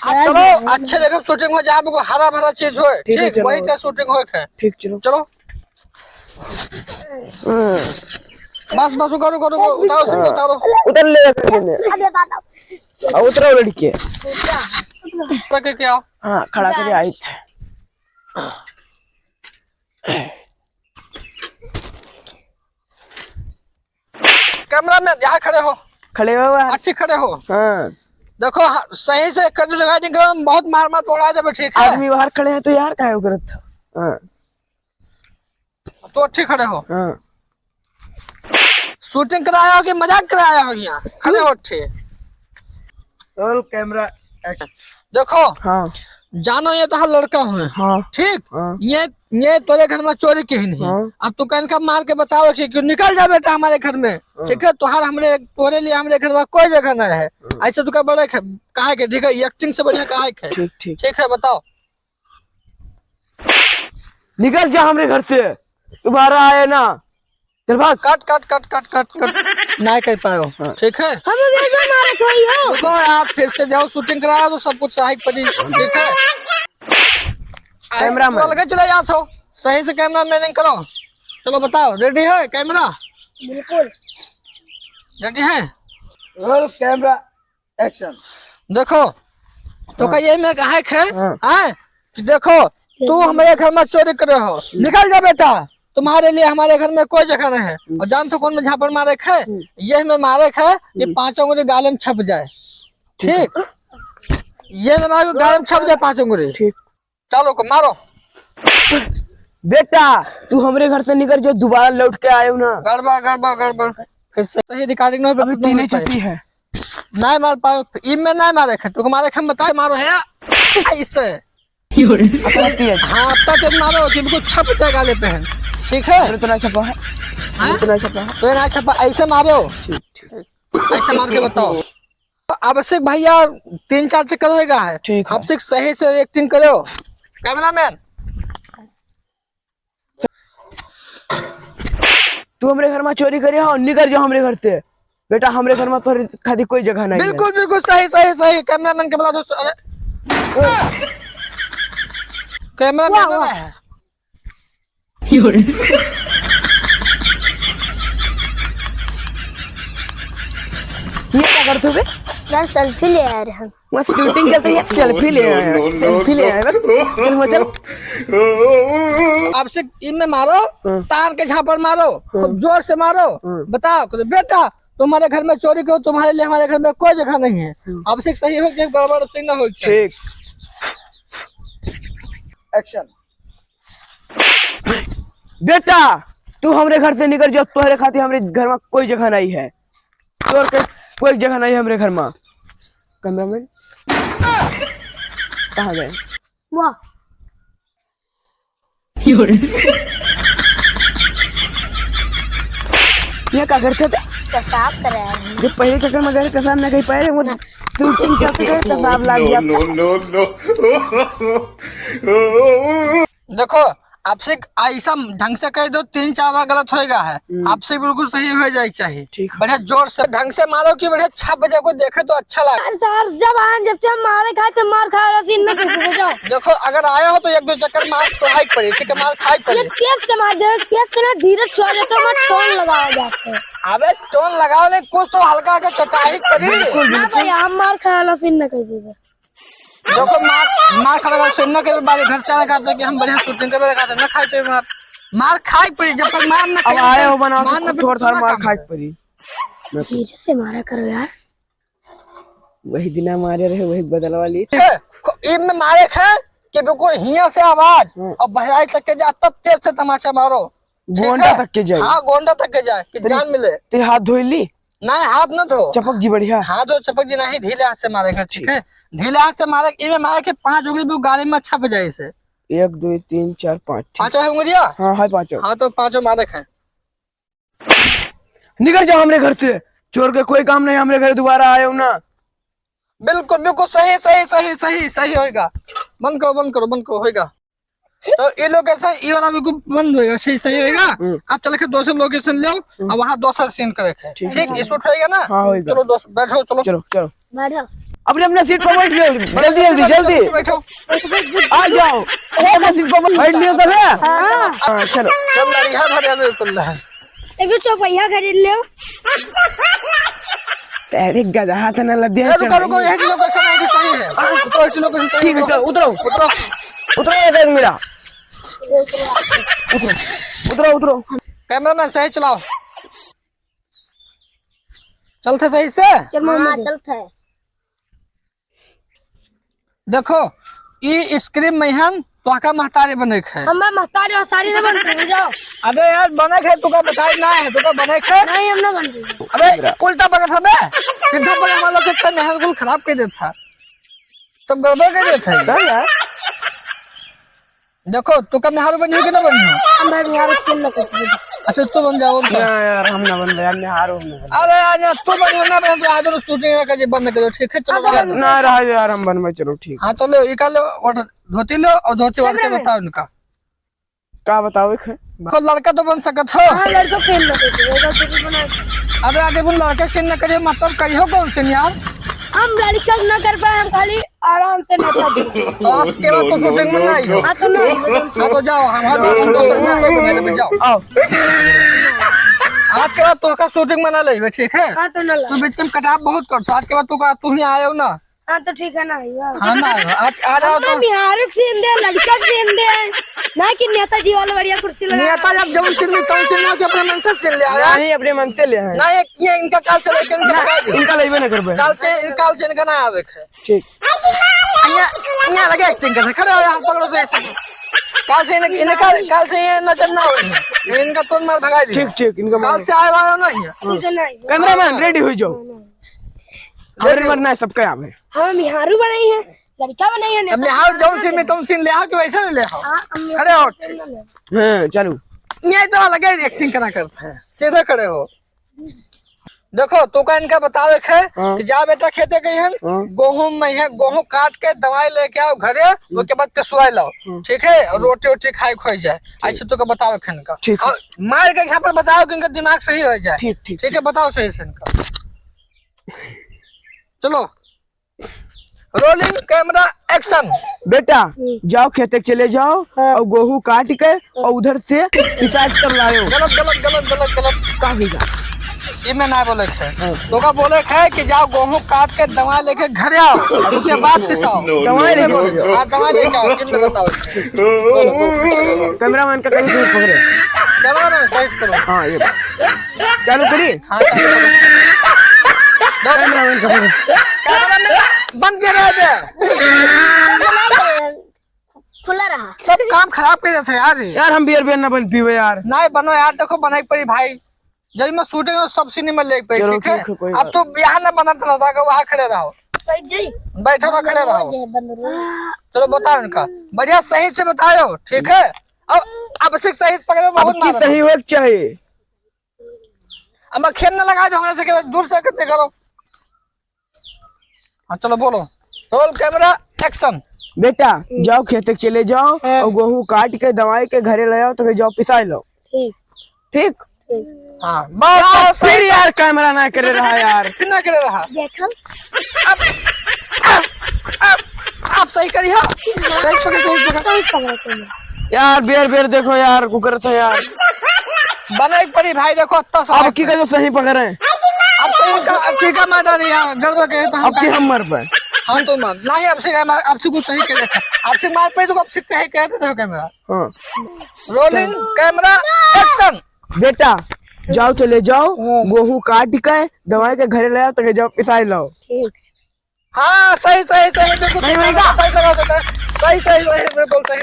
आप चलो अच्छे जगह शूटिंग हो जहाँ पे हरा भरा चीज हो, ठीक वही से शूटिंग हो। ठीक चलो चलो बस बस करो करो उतारो सिंह उतारो। उतर ले उतरो लड़के करके क्या हाँ खड़ा करे आई थे। कैमरा में यहाँ खड़े हो अच्छे खड़े हो। हाँ देखो सही से रिगार्डिंग बहुत मार मार तोड़ा जब ठीक है। आदमी बाहर खड़े हैं तो यार काहे करत था। हाँ तो अच्छे खड़े हो। हाँ शूटिंग कराया हो कि मजाक कराया हो? यहाँ खड़े हो अच्छे। रोल कैमरा देखो हाँ जानो ये तो लड़का हूँ हाँ ठीक। हाँ ये तोरे घर में चोरी की नहीं। हाँ। अब तू कहीं का मार के बताओ कि निकल जा बेटा हमारे घर में। ठीक है तुहार हमरे तोरे लिए हमारे घर में कोई जगह नहीं है। ऐसे तो बड़े कहा के ठीक है एक्टिंग से बढ़िया कहा है। ठीक ठीक ठीक है बताओ। निकल जा हमारे घर से दोबारा आए ना। चल भाग। Cut cut cut cut cut cut नहीं कर पाए। ठीक है तो आप फिर से जाओ शूटिंग कराया तो सब कुछ सहायक पड़ी। ठीक है कैमरा मैन लगे चले जाते हो सही से कैमरा मैनिंग करो। चलो बताओ रेडी है कैमरा? बिल्कुल रेडी है। Roll camera action. देखो तो का ये मैं कहा है हाँ। कि देखो तू हमारे घर में चोरी करे हो निकल जा बेटा। तुम्हारे लिए हमारे घर में कोई जगह नहीं है। और जानते कौन में झापड़ मारे है? ये हमें मारे है कि 5 उंगली गाले में छप जाए। ठीक ये हमारे गाले में छप जाए 5 उंगली। ठीक चलो को मारो। बेटा तू हमारे घर से निकल जो दोबारा लौट के आए हो ना। गड़बड़ गड़बड़ गड़बड़ फिर से सही रिकॉर्डिंग नहीं अभी तीन छपी है नहीं मार पाओ इनमें नहीं मारे खे तुम मारे खे बताए मारो है इससे। हाँ अब तक मारो कि बिल्कुल छप जाए गाले पे है। ठीक है तो ना छपा है तो ना छपा है तो ना छपा ऐसे मारो। ठीक ठीक ऐसे मार के बताओ। अभिषेक भैया 3-4 से करेगा है। ठीक है। अभिषेक सही से एक्टिंग करो। कैमरामैन तू हमारे घर में चोरी करे हो निकल जाओ हमारे घर से बेटा। हमारे घर में तो खादी कोई जगह नहीं है। बिल्कुल बिल्कुल सही सही सही कैमरामैन के बुला दो। कैमरामैन है ये क्या करते हो बे? यार सेल्फी ले आ रहे हैं। मैं शूटिंग करते हैं सेल्फी ले आए हैं। सेल्फी ले आए हैं। चल हो चल। अभिषेक इनमें मारो तार के झापड़ मारो खूब जोर से मारो। बताओ बेटा तुम्हारे घर में चोरी करो तुम्हारे लिए हमारे घर में कोई जगह नहीं है। अभिषेक सही हो बराबर से ना हो। ठीक एक्शन। बेटा तू हमारे घर से निकल जाओ। तुम्हारे खातिर हमारे घर में कोई जगह नहीं है। चोर के कोई जगह नहीं है हमारे घर में। कैमरामैन कहाँ गए? वाह ये क्या करते थे? पेशाब कर रहे हैं। जब पहले चक्कर में गए पेशाब न कहीं पाए वो शूटिंग करते गए पेशाब लग गया। देखो आपसे ऐसा ढंग से कह दो 3-4 बार गलत होएगा है। आपसे बिल्कुल सही हो जाए चाहिए। ठीक बढ़िया जोर से ढंग से मारो कि बढ़िया 6 बजे को देखे तो अच्छा लगे। सर जब आए जब से मारे खाए तो मार खाए सीन न पीछे जाओ। देखो अगर आया हो तो 1-2 चक्कर मार सहायक पड़े। ठीक है मार खाई पड़े। तेज से मार दे तेज से ना धीरे छोड़ दे तो मैं टोन लगाओ जाते हैं। अबे टोन लगाओ ले कुछ तो हल्का के चटाई पड़ी। ना भैया हम मार खाए सीन न कह दीजिए। देखो मार खा सुनने के बाद घर से आना करते कि हम बढ़िया शूटिंग करते ना खाई पे मार खाई पड़ी। जब तक मार ना अब आए हो बना थोड़ा थोड़ा मार खाई पड़ी। धीरे से मारा करो यार। वही दिना मारे रहे वही बदल वाली इनमें मारे खे कि बिल्कुल हिया से आवाज और बहराई तक के जाए तब तेज से तमाचा मारो। गोंडा तक के जाए। हाँ गोंडा तक के जाए कि जान मिले। तो हाथ धोई ली नहीं हाथ न धो चपक जी बढ़िया। हाथ धो चपक जी नहीं ढीले हाथ से मारेगा। ठीक है ढीले हाथ से मारे इनमें मारे के 5 उंगली भी गाड़ी में छप जाए इसे। 1 2 3 4 5 5 उंगलिया। हाँ हाँ 5। हाँ तो 5 मारे खे। निकल जाओ हमारे घर से। चोर के कोई काम नहीं हमारे घर दोबारा आए हो ना। बिल्कुल बिल्कुल सही सही सही सही सही होएगा। बंद करो बंद करो बंद करो होएगा। तो ये लोकेशन ये वाला बिल्कुल बंद होएगा। सही सही होएगा। आप चल के दूसरा लोकेशन लो और वहाँ दूसरा सीन करे। ठीक ये शूट होएगा ना। हाँ होएगा। चलो दोस्त बैठो चलो चलो चलो बैठो। अपने अपने सीट पर बैठ लियो, जल्दी जल्दी जल्दी बैठो। आ जाओ, अपने सीट पर बैठ लियो तब है। हाँ चलो जब लड़िया भरे बिल्कुल है। एक चौपहिया खरीद ले। अरे गधा था ना लद्दिया। रुको रुको, यही लोकेशन है कि सही है? उतरो, इस लोकेशन सही ठीक है है। चलो उतरो उतरो। उतरो ये बैग मेरा, उतरो उतरो। कैमरा मैन सही चलाओ, चलते सही से। चलता है। देखो ई स्क्रीन में हम तोहका महतारी बने है। हम महतारी और सारी ना बन जाओ। अबे यार बने है, तुका बताई ना है, तुका बने है। नहीं हम ना बन रही। अबे उल्टा बना था बे, सीधा बना मान लो कि इतना मेहनत गुल खराब कर देता, तब गड़बड़ कर देता। चल यार देखो तू कब निहारू बनी हो कि ना बनी हो? हम भाई बिहार खेल ना करते। अच्छा तू बन जाओ। ना यार हम ना बन रहे यार, मैं हारो हम ना बन अरे यार तू बनी हो ना बनी तो आज शूटिंग ना कर बंद करो, ठीक है? चलो रहे। ना रहा यार हम बन में, चलो ठीक। हाँ तो लो ये लो और धोती लो और धोती वाल के बताओ इनका। क्या बताओ एक है? देखो लड़का तो बन सकत हो। हाँ लड़का खेल ना करते। अबे आगे बोल लड़के से न करियो, मतलब करियो कौन से यार? हम लड़का ना कर पाए, हम खाली आराम से नेताजी। तो आज के बाद तो शूटिंग में नहीं हो। हाँ तो नहीं। हाँ तो जाओ, हम दोस्त में जाओ। आओ आज के बाद तो का शूटिंग में ना ले, ठीक है? हाँ तो ना ला। तू बीच में कटाव बहुत करतो, आज के बाद तू ही आयो ना। हाँ तो ठीक है ना यार। हाँ ना आज आ जाओ तो। बिहार खेल दे, लड़का खेल दे ना कि नेताजी वाला बढ़िया कुर्सी लगा। नेता जब जब सिल में तब सिल के अपने मन से सिल ले आया। नहीं अपने मन से ले आए। ना ये इनका काल चले के इनका बता दे। इनका लेबे ना कर पाए। काल से इनका ना आवे है। ठीक यहाँ लगे एक्टिंग कर खड़े हो यहाँ पकड़ो से ऐसे। काल से काल से ये नजर ना हो, इनका तुम मार भगा दी। ठीक ठीक इनका काल से आए वाला नहीं है। ठीक है ना। कैमरामैन रेडी हो जाओ, हमारे मरना है सबका यहाँ पे। हम बिहारू बनाई है, लड़का बनाई है। अब ले आओ जौन से में तुम सीन ले आओ कि वैसा ले आओ। हाँ, खड़े हो। हाँ चलो ये तो लगे एक्टिंग करा करते हैं, सीधे खड़े हो। देखो तो का इनका बतावे है हाँ। कि जा बेटा खेते गई है, हाँ। गेहूं में है, गेहूं काट के दवाई लेके आओ घरे, उसके बाद पिसवाई लाओ, ठीक है? और रोटी वोटी खाई खोई जाए, ऐसे तो का बतावे है इनका। ठीक है। और मार के पर बताओ कि इनका दिमाग सही हो जाए। ठीक ठीक ठीक है, बताओ सही से इनका। चलो रोलिंग कैमरा एक्शन। बेटा जाओ खेते चले जाओ और गेहूं काट के और उधर से पिसाज कर लाओ। गलत गलत गलत गलत गलत काफीगा ये मैं ना बोले है। तो का बोले है कि जाओ गेहूं काट के दवाई लेके घरे आओ और उसके बाद पिसाओ। दवाई लेके आओ। हाँ दवाई लेके आओ, इनमें बताओ। कैमरामैन का कहीं से पकड़े। कैमरा मैन साइज करो। हाँ ये चालू करिए। हाँ चालू करो। कैमरामैन का पकड़े। कैमरामैन बंद के रह दे, खुला रहा। सब काम खराब कर देते यार। यार हम बियर बियर ना बन पीवे यार। नहीं बनो यार, देखो बनाई पड़ी भाई, जब मैं शूटिंग सब सिनेमा ले पे, चलो ठीक है? ठीक है, कोई अब तो बिहार ना बना था, वहाँ खड़े रहो, बैठो ना खड़े रहो। चलो बताओ इनका बढ़िया सही से बताओ, ठीक है? अब से सही से पकड़ो, अब बहुत की सही हो चाहिए। अब खेल ना लगा दो हमारे से, दूर से करते करो। हाँ चलो बोलो। Roll camera action. बेटा जाओ खेते चले जाओ और गेहूं काट के दवाई के घरे ले आओ, तो जाओ पिसाई लो। ठीक ठीक हाँ बहुत फिर सही। यार कैमरा ना करे रहा यार। कितना करे रहा? देखो आप सही करिए, सही पकड़, सही पकड़। सही पकड़ा तुमने। यार बेर बेर देखो यार कुकर था यार। बनाई पड़ी भाई, देखो इतना सारा। अब की का जो सही पकड़ रहे हैं, अब तो इनका मार रही है गड़बड़ के तो अब की हम मर पाए। हाँ तो मार नहीं, आपसे कुछ सही कर देखा, आपसे मार पे तो आपसे कहे कहते थे कैमरा। हाँ रोलिंग कैमरा एक्शन। बेटा जाओ चले जाओ गेहूं काट के दवाई के घरे ले आओ, तो जाओ पिसाई लो। ठीक। हाँ सही सही सही बिल्कुल सही, सही सही बिल्कुल सही।